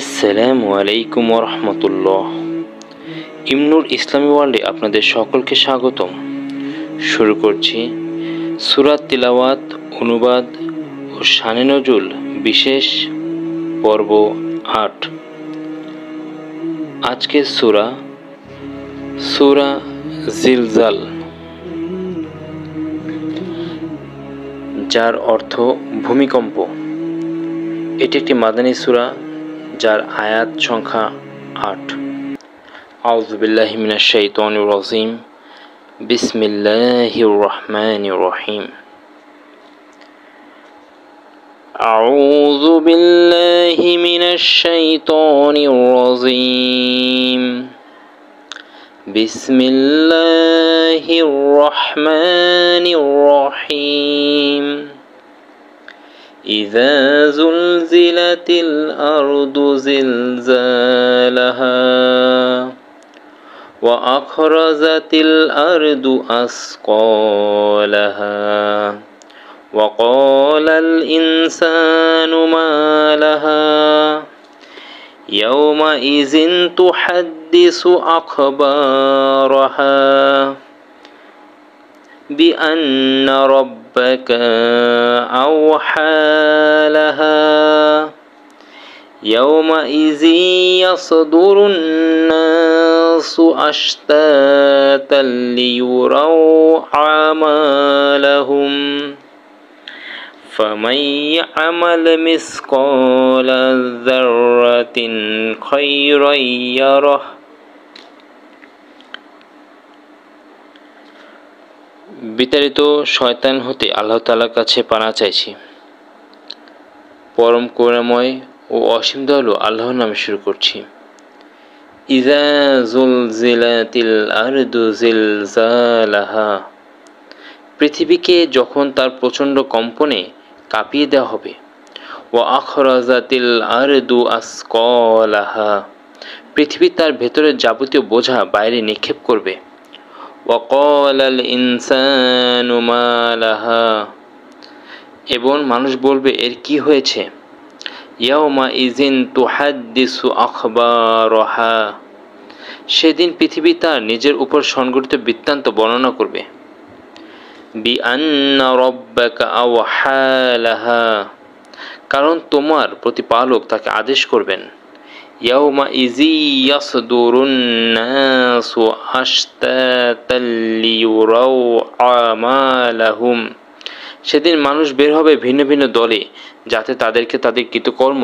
আসসালামু আলাইকুম ওরহমতুল্লাহ। ইমনুর ইসলামী ওয়ার্ল্ডে আপনাদের সকলকে স্বাগতম। শুরু করছি সূরা তিলাওয়াত অনুবাদ ও শানে নজুল বিশেষ পর্ব ৮। আজকের সূরা জিলজাল, যার অর্থ ভূমিকম্প। এটি একটি মাদানী সূরা যার আয়াত সংখ্যা ৮। আউযু বিল্লাহি মিনাশ শাইতানির রাজিম। বিসমিল্লাহির রহমানির রহিম। আউযু বিল্লাহি মিনাশ শাইতানির রাজিম। বিসমিল্লাহির রহমানির রহিম। إذا زلزلت الأرض زلزالها وأخرجت الأرض أثقالها وقال الإنسان ما لها يومئذ تحدث أخبارها بأن ربك أوحى لها يومئذ يصدر الناس أشتاتا ليروا أعمالهم فمن يعمل مثقال ذرة خيرا يره। বিতাড়িত শয়তান হতে আল্লাহ তাআলার কাছে পানা চাইছি। পরম করুণাময় ও অসীম দয়ালু আল্লাহর নামে শুরু করছি। ইযা জুলজিলাতিল আরদু জিলজালাহা, পৃথিবীকে যখন তার প্রচণ্ড কম্পনে কাঁপিয়ে দেওয়া হবে। ওয়া আখরাজাতিল আরদু আসকালাহা, পৃথিবী তার ভেতরের যাবতীয় বোঝা বাইরে নিক্ষেপ করবে। ওয়াকালাল ইনসানু মা লাহা, এবং মানুষ বলবে এর কি হয়েছে। ইয়াউমাইযিন তুহাদ্দিসু আখবারাহা, সেদিন পৃথিবী তার নিজের উপর সংঘটিত বৃত্তান্ত বর্ণনা করবে। বিআন্না রাব্বাকা আওহা লাহা, কারণ তোমার প্রতিপালক তাকে আদেশ করবেন। ইয়াউমাইযি ইয়াসদুরুন নাসু আশতাতাল লিয়ুরাউ আমালাহুম, সেদিন মানুষ বের হবে ভিন্ন ভিন্ন দলে, যাতে তাদেরকে তাদের কৃতকর্ম